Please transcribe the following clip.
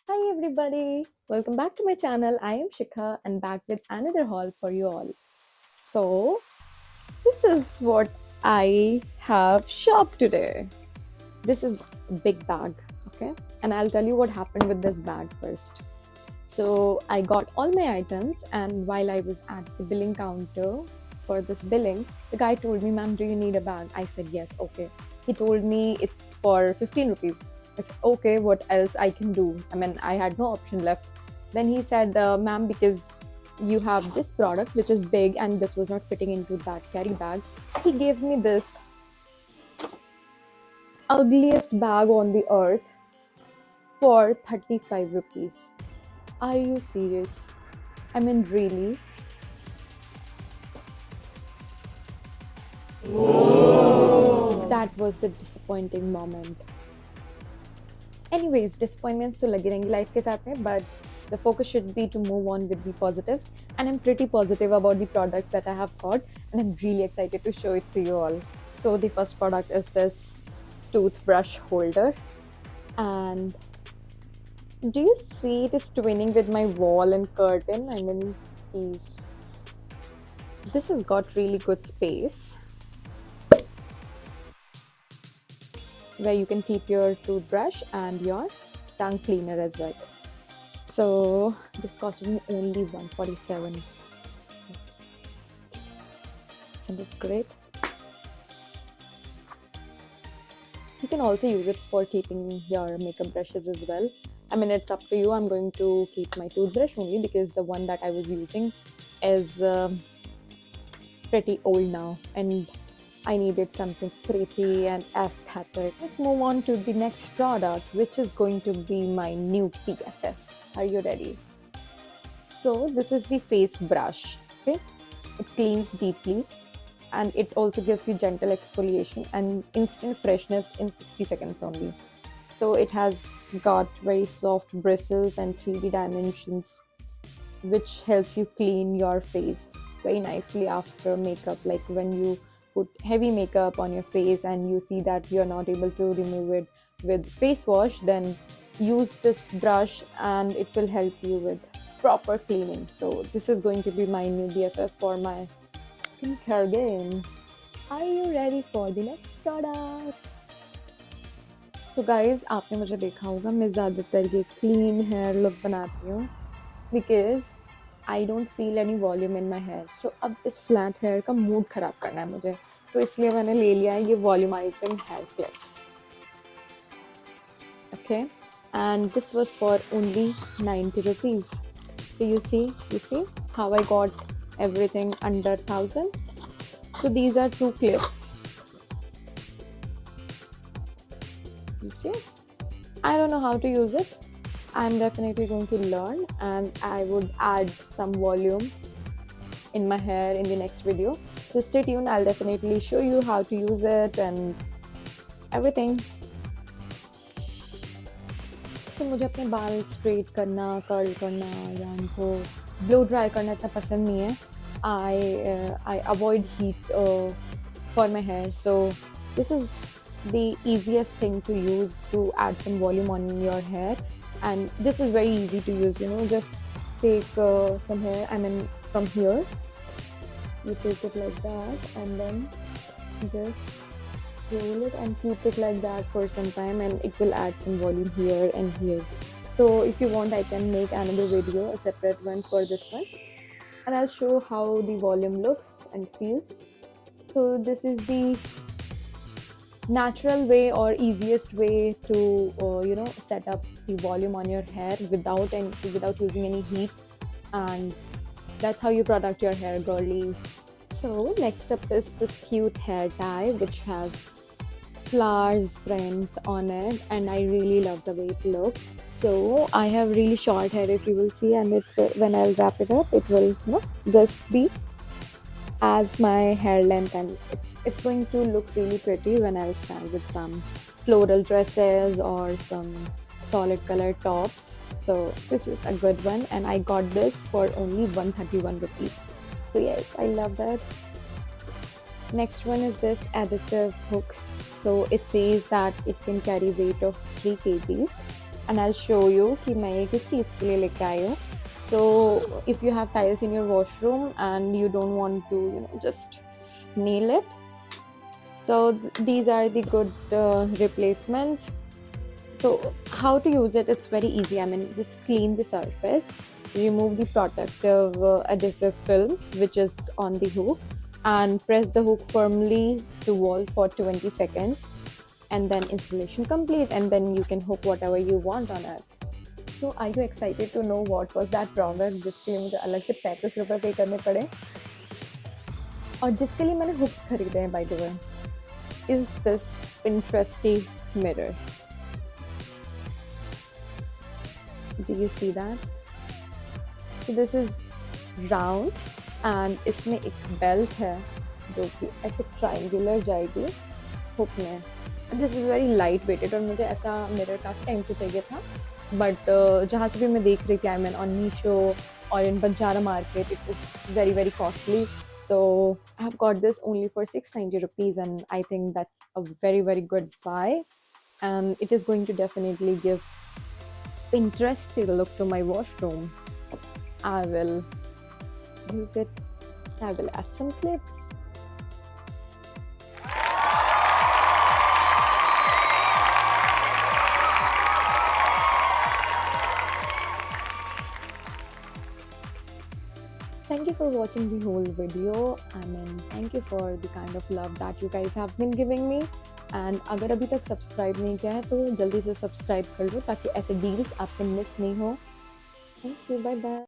Hi everybody, welcome back to my channel. I am Shikha and back with another haul for you all. So, this is what I have shopped today. This is a big bag, okay? And I'll tell you what happened with this bag first. So, I got all my items, and while I was at the billing counter for this billing, the guy told me, "Ma'am, do you need a bag?" I said, "Yes." Okay. He told me it's for 15 rupees. I said, "Okay, what else I can do?" I mean, I had no option left. Then he said, "Ma'am, because you have this product which is big and this was not fitting into that carry bag," he gave me this ugliest bag on the earth for 35 rupees. Are you serious? I mean, really? That was the disappointing moment. Anyways, disappointments तो लगी रहेंगी life के साथ में, but the focus should be to move on with the positives. And I'm pretty positive about the products that I have got, and I'm really excited to show it to you all. So the first product is this toothbrush holder, and do you see it is twinning with my wall and curtain? I mean, please. This has got really good space where you can keep your toothbrush and your tongue cleaner as well. So this costed me only 147. Isn't it great? You can also use it for keeping your makeup brushes as well. I mean, it's up to you. I'm going to keep my toothbrush only because the one that I was using is pretty old now, and I needed something pretty and aesthetic. Let's move on to the next product, which is going to be my new BFF. Are you ready? So this is the face brush. Okay, it cleans deeply and it also gives you gentle exfoliation and instant freshness in 60 seconds only. So it has got very soft bristles and 3D dimensions, which helps you clean your face very nicely after makeup. Like when you put heavy makeup on your face and you see that you're not able to remove it with face wash, then use this brush and it will help you with proper cleaning. So this is going to be my new BFF for my skincare game. Are you ready for the next product? So guys, आपने मुझे देखा होगा मैं ज़्यादातर ये clean hair look बनाती हूँ because I don't feel any volume in my hair. So अब इस flat hair का mood ख़राब करना है मुझे, तो इसलिए मैंने ले लिया है ये volumizing hair clips. Okay, and this was for only 90 rupees. So you see how I got everything under 1000. So these are two clips. You see, I don't know how to use it. I'm definitely going to learn, and I would add some volume in my hair in the next video. So stay tuned. I'll definitely show you how to use it and everything. So मुझे अपने बाल straight करना, curl करना या उनको blow dry करना इतना पसंद नहीं है. I avoid heat for my hair. So this is the easiest thing to use to add some volume on your hair, and this is very easy to use. You know, just take some hair. I mean, from here, you take it like that, and then just roll it and keep it like that for some time, and it will add some volume here and here. So if you want, I can make another video, a separate one for this one, and I'll show how the volume looks and feels. So this is the natural way or easiest way to set up the volume on your hair without using any heat, and that's how you protect your hair, girlies. So next up is this cute hair tie which has flowers print on it, and I really love the way it looks. So I have really short hair, if you will see, and when I'll wrap it up, it will just be as my hair length, and it's going to look really pretty when I'll stand with some floral dresses or some solid color tops. So this is a good one, and I got this for only 131 rupees. So yes, I love that. Next one is this adhesive hooks. So it says that it can carry weight of 3 kgs, and I'll show you कि मैं ये किस चीज़ के लिए लेके आई हूँ. So if you have tiles in your washroom and you don't want to, just nail it, so these are the good replacements. So how to use it? It's very easy. I mean, just clean the surface, remove the protective adhesive film which is on the hook, and press the hook firmly to wall for 20 seconds, and then installation complete, and then you can hook whatever you want on it. So are you excited to know what was that product जिसके लिए मुझे अलग से 35 रुपए पे करने पड़े और जिसके लिए मैंने हुक्स खरीदे हैं, by the way? Is this Pinteresty mirror? Do you see that? So this is round and इसमें एक बेल्ट है जो कि ऐसे ट्रायंगुलर जाएगी हुक में. This is very light weighted और मुझे ऐसा मिरर काफ़ी टाइम से चाहिए था, बट जहाँ से भी मैं देख रही थी, आई मीन ऑन मीशो और in Banjara market, it is very very costly. So I have got this only for 690 rupees, and I think that's a very very good buy, and it is going to definitely give interesting look to my washroom. I will use it. I will add some clips. Thank you for watching the whole video. I mean, thank you for the kind of love that you guys have been giving me. And अगर अभी तक subscribe नहीं किया है तो जल्दी से subscribe कर लो ताकि ऐसे डील्स आपसे मिस नहीं हो. Thank you. Bye bye.